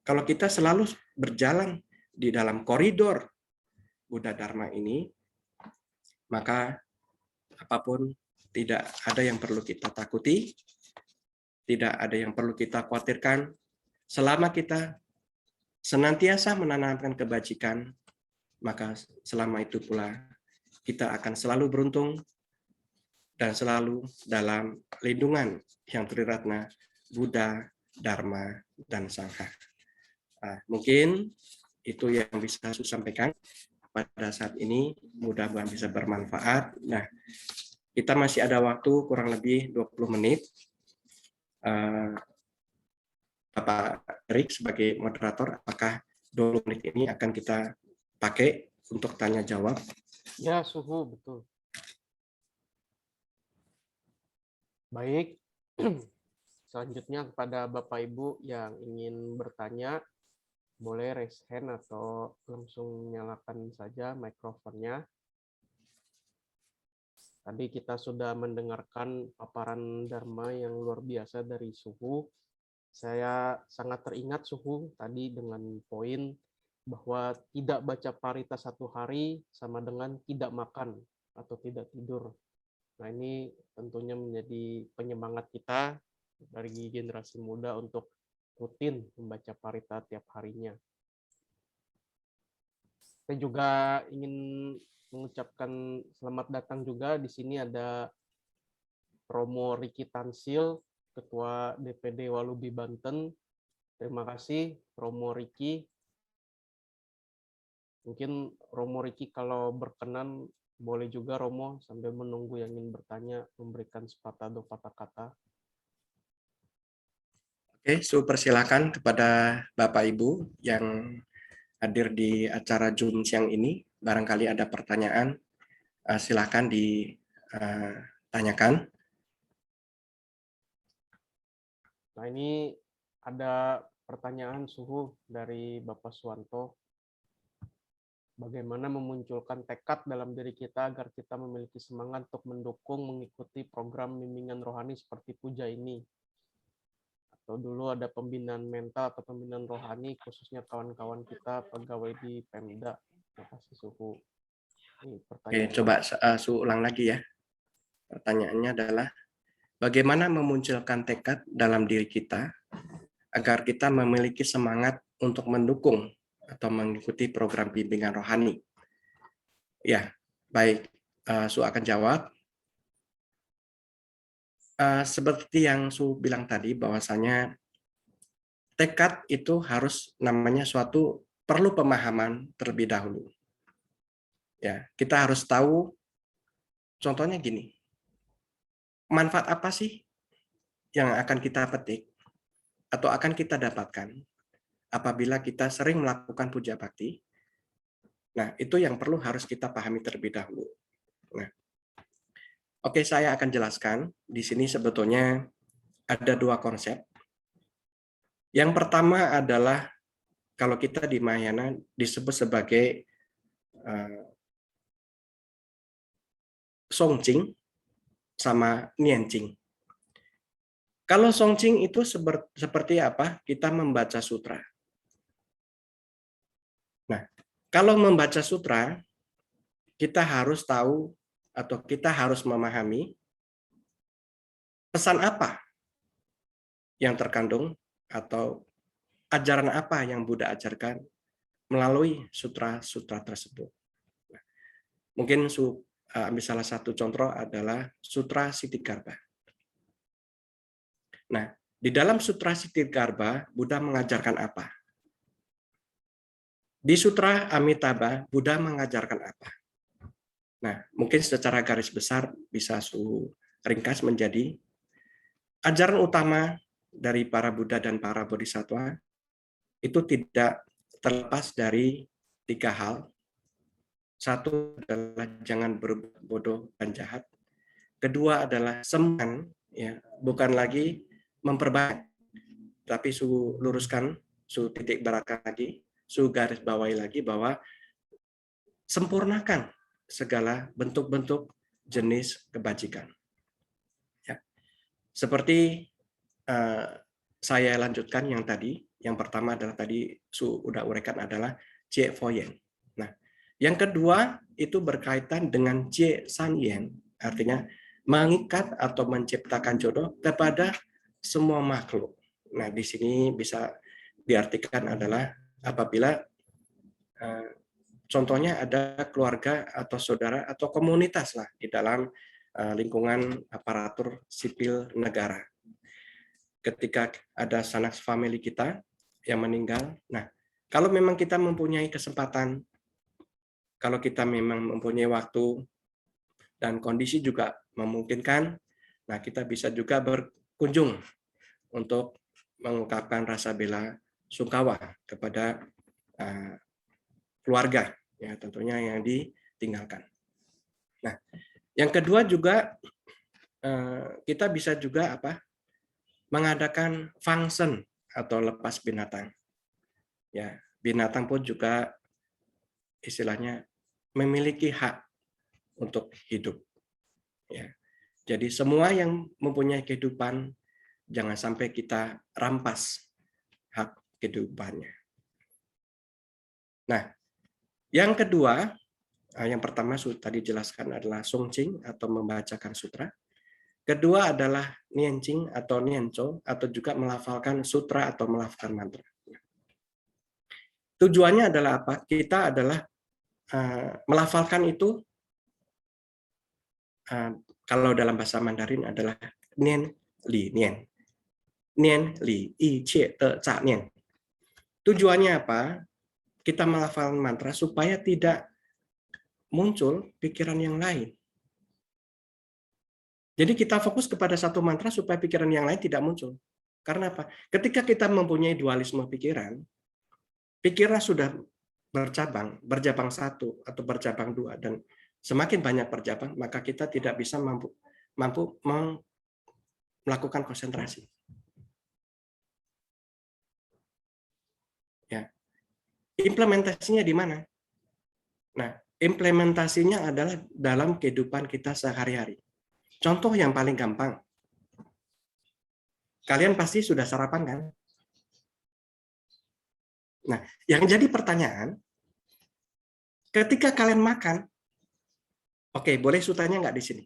Kalau kita selalu berjalan di dalam koridor Buddha Dharma ini, maka apapun tidak ada yang perlu kita takuti, tidak ada yang perlu kita khawatirkan, selama kita senantiasa menanamkan kebajikan, maka selama itu pula kita akan selalu beruntung dan selalu dalam lindungan Yang Triratna, Buddha, Dharma, dan Sangha. Mungkin itu yang bisa saya sampaikan pada saat ini, mudah-mudahan bisa bermanfaat. Nah, kita masih ada waktu kurang lebih 20 menit. Bapak Erik sebagai moderator, apakah 20 menit ini akan kita pakai untuk tanya jawab? Ya, Suhu, betul. Baik, selanjutnya kepada Bapak Ibu yang ingin bertanya, boleh raise hand atau langsung nyalakan saja mikrofonnya. Tadi kita sudah mendengarkan paparan Dharma yang luar biasa dari Suhu. Saya sangat teringat Suhu tadi dengan poin bahwa tidak baca parita 1 hari sama dengan tidak makan atau tidak tidur. Nah, ini tentunya menjadi penyemangat kita dari generasi muda untuk rutin membaca parita tiap harinya. Saya juga ingin mengucapkan selamat datang juga. Di sini ada Romo Riki Tansil, Ketua DPD Walubi Banten. Terima kasih Romo Riki. Mungkin Romo Riki kalau berkenan boleh juga Romo sambil menunggu yang ingin bertanya memberikan sepatah dua patah kata. Oke, persilakan kepada Bapak Ibu yang hadir di acara Zoom siang ini. Barangkali ada pertanyaan, silakan ditanyakan. Nah, ini ada pertanyaan Suhu dari Bapak Suwanto. Bagaimana memunculkan tekad dalam diri kita agar kita memiliki semangat untuk mendukung mengikuti program bimbingan rohani seperti puja ini? Atau dulu ada pembinaan mental atau pembinaan rohani khususnya kawan-kawan kita pegawai di Pemda. Terima kasih Suhu. Ini pertanyaan. Oke, coba ulang lagi ya. Pertanyaannya adalah bagaimana memunculkan tekad dalam diri kita agar kita memiliki semangat untuk mendukung atau mengikuti program bimbingan rohani. Ya, baik. Su akan jawab. Seperti yang Su bilang tadi, bahwasanya tekad itu harus namanya suatu perlu pemahaman terlebih dahulu. Ya, kita harus tahu. Contohnya gini, manfaat apa sih yang akan kita petik atau akan kita dapatkan apabila kita sering melakukan puja bakti? Nah, itu yang perlu harus kita pahami terlebih dahulu. Nah, oke, saya akan jelaskan. Di sini sebetulnya ada 2 konsep. Yang pertama adalah kalau kita di Mahayana disebut sebagai Songqing sama Nianqing. Kalau Songqing itu seperti apa? Kita membaca sutra. Nah, kalau membaca sutra, kita harus tahu atau kita harus memahami pesan apa yang terkandung atau ajaran apa yang Buddha ajarkan melalui sutra-sutra tersebut. Nah, mungkin ambil salah satu contoh adalah Sutra Siddhigarbha. Nah, di dalam Sutra Siddhigarbha, Buddha mengajarkan apa? Di Sutra Amitabha, Buddha mengajarkan apa? Nah, mungkin secara garis besar bisa ringkas menjadi ajaran utama dari para Buddha dan para Bodhisattva itu tidak terlepas dari 3 hal. Satu adalah jangan berbuat bodoh dan jahat. Kedua adalah seman, ya, bukan lagi memperbanyak, tapi luruskan, titik beratkan lagi, garis bawahi lagi bahwa sempurnakan segala bentuk-bentuk jenis kebajikan. Ya. Seperti saya lanjutkan yang tadi, yang pertama adalah tadi sudah uraikan adalah Jie Foyen. Nah, yang kedua itu berkaitan dengan Jie San Yen, artinya mengikat atau menciptakan jodoh kepada semua makhluk. Nah, di sini bisa diartikan adalah apabila contohnya ada keluarga atau saudara atau komunitas lah di dalam lingkungan aparatur sipil negara. Ketika ada sanak famili kita yang meninggal, nah kalau memang kita mempunyai kesempatan, kalau kita memang mempunyai waktu dan kondisi juga memungkinkan, nah kita bisa juga berkunjung untuk mengungkapkan rasa bela sungkawa kepada keluarga, ya tentunya yang ditinggalkan. Nah, yang kedua juga kita bisa juga mengadakan function atau lepas binatang. Ya, binatang pun juga istilahnya memiliki hak untuk hidup. Ya. Jadi semua yang mempunyai kehidupan jangan sampai kita rampas hak kehidupannya. Nah, yang kedua, yang pertama tadi jelaskan adalah songcing atau membacakan sutra. Kedua adalah niancing atau nianco atau juga melafalkan sutra atau melafalkan mantra. Tujuannya adalah apa? Kita adalah melafalkan itu kalau dalam bahasa Mandarin adalah nian li nian. Nian li i che te ca nian. Tujuannya apa? Kita melafalkan mantra supaya tidak muncul pikiran yang lain. Jadi kita fokus kepada satu mantra supaya pikiran yang lain tidak muncul. Karena apa? Ketika kita mempunyai dualisme pikiran, pikiran sudah bercabang satu atau bercabang dua, dan semakin banyak bercabang, maka kita tidak bisa mampu melakukan konsentrasi. Ya. Implementasinya di mana? Nah, implementasinya adalah dalam kehidupan kita sehari-hari. Contoh yang paling gampang. Kalian pasti sudah sarapan kan? Nah, yang jadi pertanyaan, ketika kalian makan, oke, boleh sutanya nggak di sini?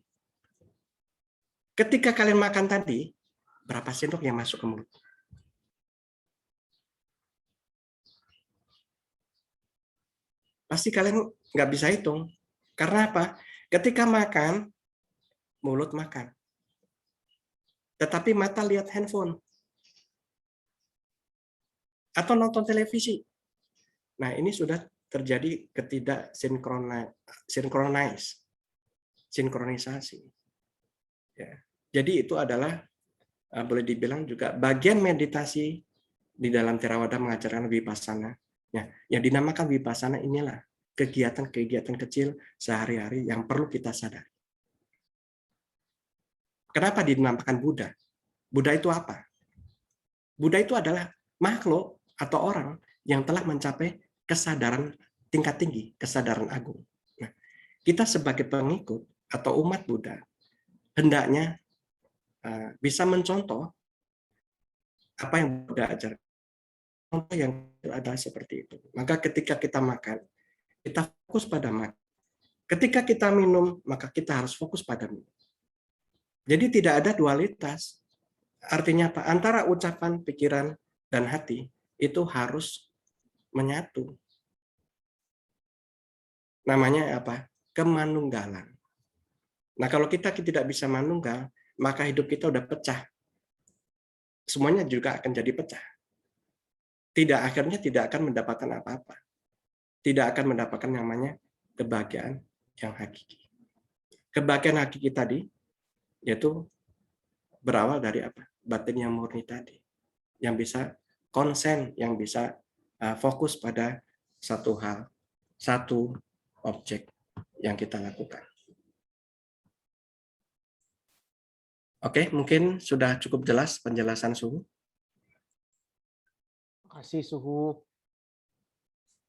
Ketika kalian makan tadi, berapa sendok yang masuk ke mulut? Pasti kalian nggak bisa hitung. Karena apa? Ketika makan, mulut makan. Tetapi mata lihat handphone. Atau nonton televisi. Nah, ini sudah terjadi sinkronisasi. Ya. Jadi itu adalah boleh dibilang juga bagian meditasi di dalam Theravada mengajarkan vipassana. Ya, yang dinamakan vipassana inilah kegiatan-kegiatan kecil sehari-hari yang perlu kita sadari. Kenapa dinamakan Buddha? Buddha itu apa? Buddha itu adalah makhluk atau orang yang telah mencapai kesadaran tingkat tinggi, kesadaran agung. Nah, kita sebagai pengikut atau umat Buddha hendaknya bisa mencontoh apa yang Buddha ajarkan. Contoh yang adalah seperti itu. Maka ketika kita makan, kita fokus pada makan. Ketika kita minum, maka kita harus fokus pada minum. Jadi tidak ada dualitas. Artinya apa? Antara ucapan, pikiran, dan hati itu harus menyatu. Namanya apa? Kemanunggalan. Nah, kalau kita tidak bisa manunggal, maka hidup kita udah pecah. Semuanya juga akan jadi pecah. Akhirnya tidak akan mendapatkan apa-apa. Tidak akan mendapatkan namanya kebahagiaan yang hakiki. Kebahagiaan hakiki tadi yaitu berawal dari apa? Batin yang murni tadi. Yang bisa konsen, yang bisa fokus pada satu hal, satu objek yang kita lakukan. Oke, mungkin sudah cukup jelas penjelasan Suhu. Terima kasih Suhu.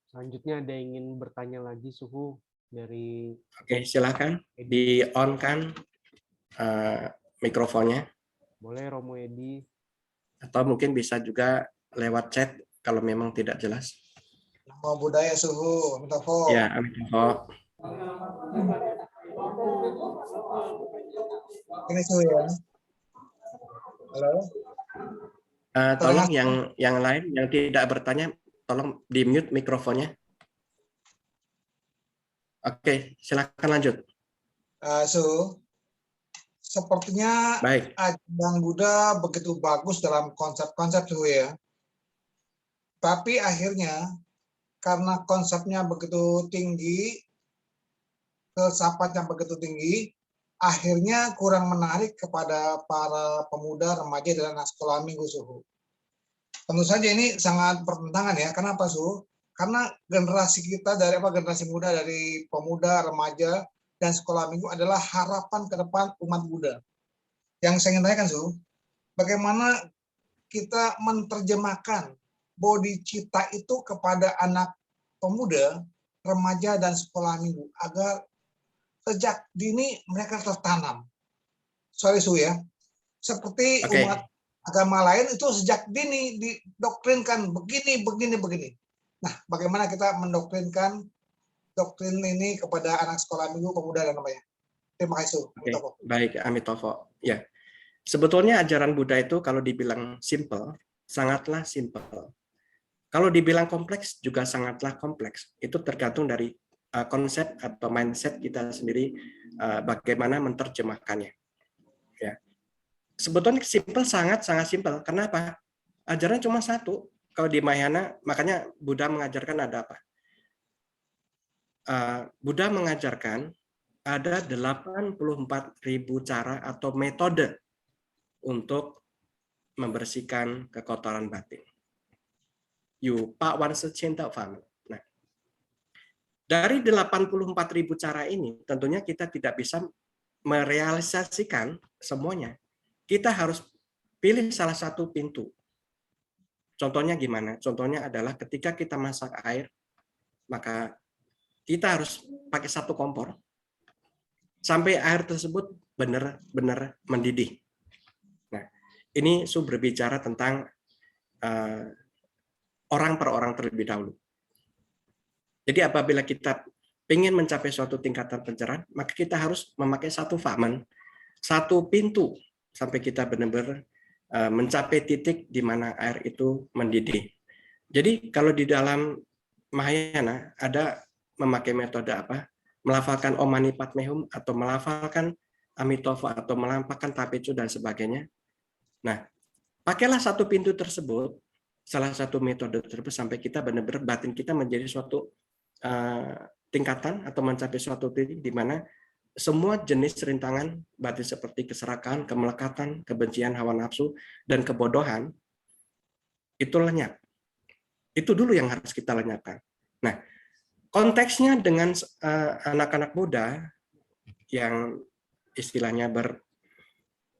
Selanjutnya ada yang ingin bertanya lagi Suhu dari. Oke, silakan di-on-kan mikrofonnya. Boleh Romo Edi. Atau mungkin bisa juga lewat chat kalau memang tidak jelas. Namo Buddhaya Suhu, Amitofo. Ya, Amitofo. Ini Suhu ya. Halo. Tolong yang lain yang tidak bertanya, tolong di-mute mikrofonnya. Oke, silakan lanjut. Suhu. sepertinya Baik, ajaran Buddha begitu bagus dalam konsep-konsep Suhu ya. Tapi akhirnya karena konsepnya begitu tinggi, filsafatnya begitu tinggi, akhirnya kurang menarik kepada para pemuda, remaja, dan anak sekolah minggu Suhu. Tentu saja ini sangat bertentangan ya. Kenapa Suhu? Karena generasi kita dari generasi muda, dari pemuda, remaja, dan sekolah minggu adalah harapan ke depan umat Buddha. Yang saya ingin tanyakan Suhu, bagaimana kita menerjemahkan bodhicitta itu kepada anak pemuda, remaja, dan sekolah minggu agar sejak dini mereka tertanam. Sorry Suhu ya, seperti oke. umat agama lain itu sejak dini didoktrinkan begini, begini, begini. Nah, bagaimana kita mendoktrinkan doktrin ini kepada anak sekolah minggu, pemuda, dan remaja? Terima kasih. Oke, baik, Amitofo. Ya, sebetulnya ajaran Buddha itu kalau dibilang simple, sangatlah simple. Kalau dibilang kompleks juga sangatlah kompleks. Itu tergantung dari konsep atau mindset kita sendiri, bagaimana menerjemahkannya. Ya, sebetulnya simple, sangat-sangat simple. Kenapa? Ajaran cuma satu. Kalau di Mahayana, makanya Buddha mengajarkan ada apa? Buddha mengajarkan ada 84.000 cara atau metode untuk membersihkan kekotoran batin. Nah, dari 84.000 cara ini, tentunya kita tidak bisa merealisasikan semuanya. Kita harus pilih salah satu pintu. Contohnya gimana? Contohnya adalah ketika kita masak air, maka kita harus pakai satu kompor sampai air tersebut benar-benar mendidih. Nah, ini berbicara tentang orang per orang terlebih dahulu. Jadi apabila kita ingin mencapai suatu tingkatan pencerahan, maka kita harus memakai satu faman, satu pintu sampai kita benar-benar mencapai titik di mana air itu mendidih. Jadi kalau di dalam Mahayana ada memakai metode apa? Melafalkan Om Mani Padme Hum atau melafalkan Amitofo atau melampahkan Tapecu dan sebagainya. Nah, pakailah satu pintu tersebut, salah satu metode tersebut sampai kita benar-benar batin kita menjadi suatu tingkatan atau mencapai suatu titik di mana semua jenis rintangan batin seperti keserakahan, kemelekatan, kebencian, hawa nafsu, dan kebodohan itu lenyap. Itu dulu yang harus kita lenyapkan. Nah, konteksnya dengan anak-anak muda yang istilahnya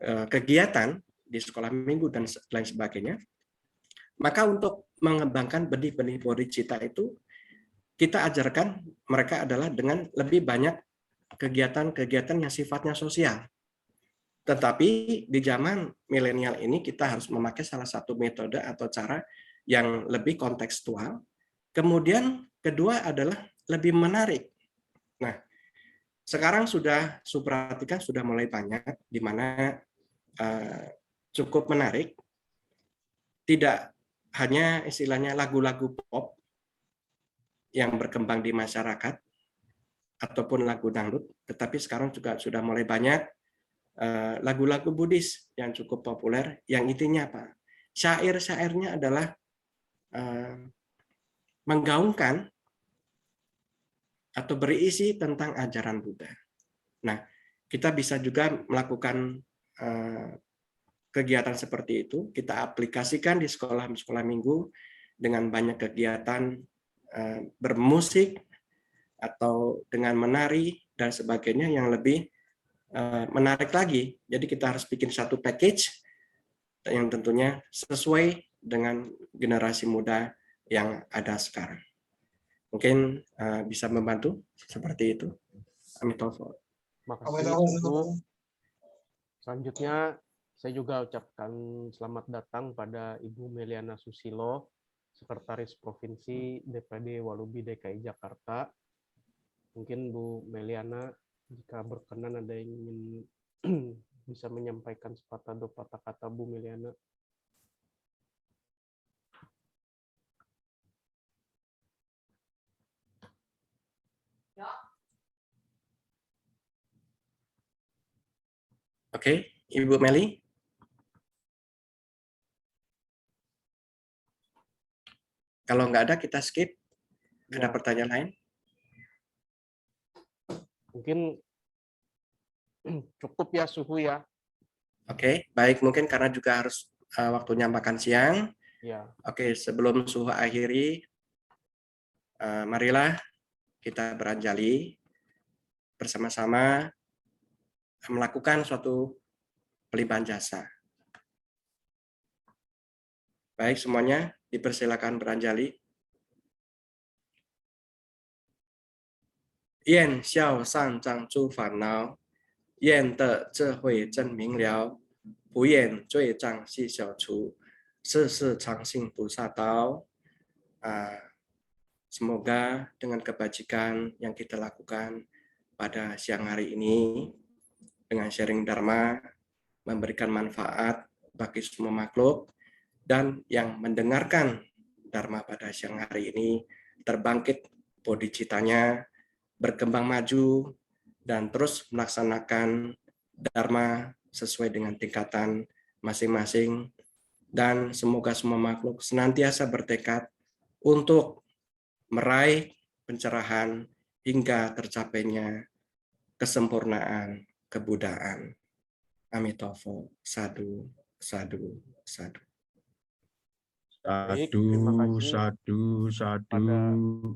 berkegiatan di sekolah minggu dan lain sebagainya, maka untuk mengembangkan benih-benih bodhicitta itu kita ajarkan mereka adalah dengan lebih banyak kegiatan-kegiatan yang sifatnya sosial. Tetapi di zaman milenial ini kita harus memakai salah satu metode atau cara yang lebih kontekstual. Kemudian kedua adalah lebih menarik. Nah, sekarang sudah perhatikan sudah mulai banyak di mana cukup menarik. Tidak hanya istilahnya lagu-lagu pop yang berkembang di masyarakat ataupun lagu dangdut, tetapi sekarang juga sudah mulai banyak lagu-lagu Buddhis yang cukup populer, yang intinya apa? Syair-syairnya adalah menggaungkan atau berisi tentang ajaran Buddha. Nah, kita bisa juga melakukan kegiatan seperti itu, kita aplikasikan di sekolah-sekolah minggu dengan banyak kegiatan bermusik atau dengan menari dan sebagainya yang lebih menarik lagi. Jadi kita harus bikin satu package yang tentunya sesuai dengan generasi muda yang ada sekarang. Mungkin bisa membantu seperti itu. Amitofo. Makasih, Bu. Selanjutnya, saya juga ucapkan selamat datang pada Ibu Meliana Susilo, Sekretaris Provinsi DPD Walubi DKI Jakarta. Mungkin Bu Meliana, jika berkenan ada yang ingin bisa menyampaikan sepatah dua patah kata, Bu Meliana. Oke, Ibu Meli. Kalau nggak ada, kita skip. Ada Ya. pertanyaan lain? Mungkin cukup ya suhu ya. Oke, baik. Mungkin karena juga harus waktunya makan siang. Ya. Oke, sebelum suhu akhiri, marilah kita beranjali bersama-sama melakukan suatu pelimpahan jasa. Baik, semuanya dipersilakan beranjali. Yan xiao sang zhang zhu fan nao, yan de zhe hui zhen ming liao, bu yan zui zhang xi xiao chu, si si chang xing bu sa dao. Semoga dengan kebajikan yang kita lakukan pada siang hari ini, dengan sharing Dharma, memberikan manfaat bagi semua makhluk, dan yang mendengarkan Dharma pada siang hari ini terbangkit bodhicitanya, berkembang maju, dan terus melaksanakan Dharma sesuai dengan tingkatan masing-masing, dan semoga semua makhluk senantiasa bertekad untuk meraih pencerahan hingga tercapainya kesempurnaan kebudayaan. Amitofo, sadu, sadu, sadu. Baik, terima kasih Sadu, pada sadu.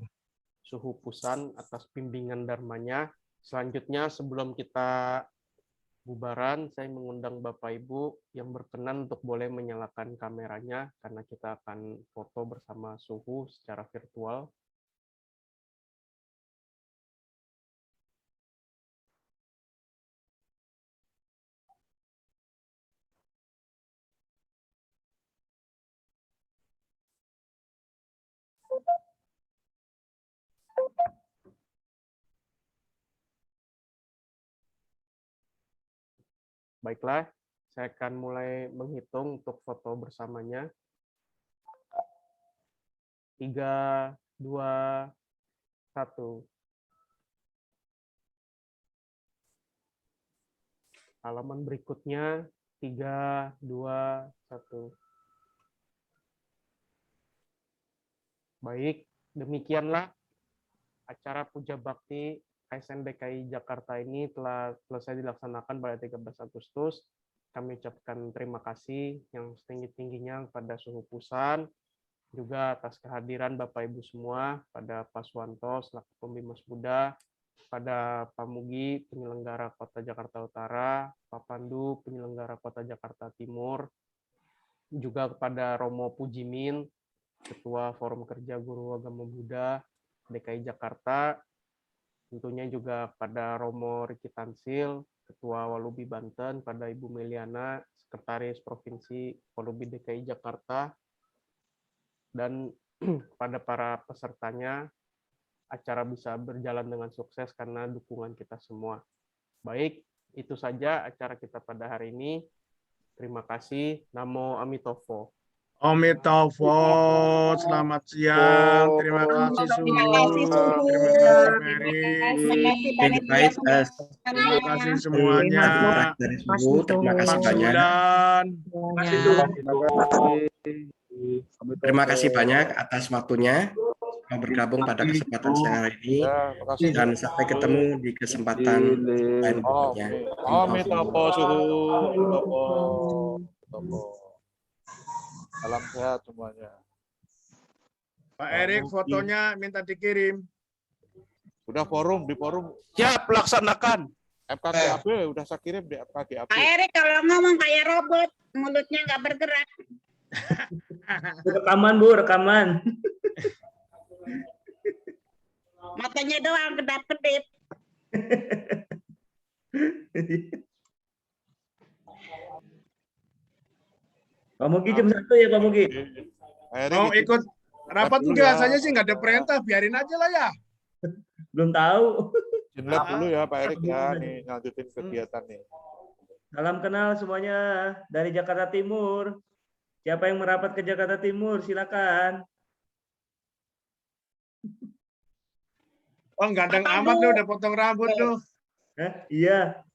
Suhu Pusan atas bimbingan dharmanya. Selanjutnya sebelum kita bubaran, saya mengundang Bapak Ibu yang berkenan untuk boleh menyalakan kameranya karena kita akan foto bersama Suhu secara virtual. Baiklah, saya akan mulai menghitung untuk foto bersamanya. 3, 2, 1. Halaman berikutnya, 3, 2, 1. Baik, demikianlah acara Puja Bakti ASN DKI Jakarta ini telah selesai dilaksanakan pada 13 Agustus. Kami ucapkan terima kasih yang setinggi-tingginya kepada Suhu Pusan, juga atas kehadiran Bapak Ibu semua, pada Pak Suwanto selaku Pembimas Buddha, pada Pak Mugi, penyelenggara Kota Jakarta Utara, Pak Pandu, penyelenggara Kota Jakarta Timur, juga kepada Romo Pujimin, Ketua Forum Kerja Guru Agama Buddha DKI Jakarta, tentunya juga pada Romo Riki Tansil, Ketua Walubi Banten, pada Ibu Meliana, Sekretaris Provinsi Walubi DKI Jakarta, dan pada para pesertanya, acara bisa berjalan dengan sukses karena dukungan kita semua. Baik, itu saja acara kita pada hari ini. Terima kasih. Namo Amitofo. Amitofo, selamat siang. Terima kasih Suhu. Terima kasih Mary. Baik, Terima kasih semuanya. dari Suhu, terima kasih banyak. Terima kasih banyak atas waktunya yang bergabung pada kesempatan siang hari ini, dan sampai ketemu di kesempatan lain berikutnya. Amitofo Suhu. Amitofo. Salam sehat semuanya. Pak Erik, fotonya minta dikirim. Udah di forum. Siap, laksanakan. FKGAB udah saya kirim di FKGAB. Pak Erik kalau ngomong kayak robot, mulutnya nggak bergerak. Rekaman, Bu, rekaman. Matanya doang kedap-kedip. Pak Mugi jam 1 ya, Pak Mugi. Mau ikut rapat enggak? Saya sih nggak ada perintah, biarin aja lah ya. Belum tahu. Jenlab dulu ya Pak Erik ya, nih lanjutin kegiatan nih. Salam kenal semuanya dari Jakarta Timur. Siapa yang merapat ke Jakarta Timur, silakan. Oh, ganteng amat lu, udah potong rambut lu. Iya.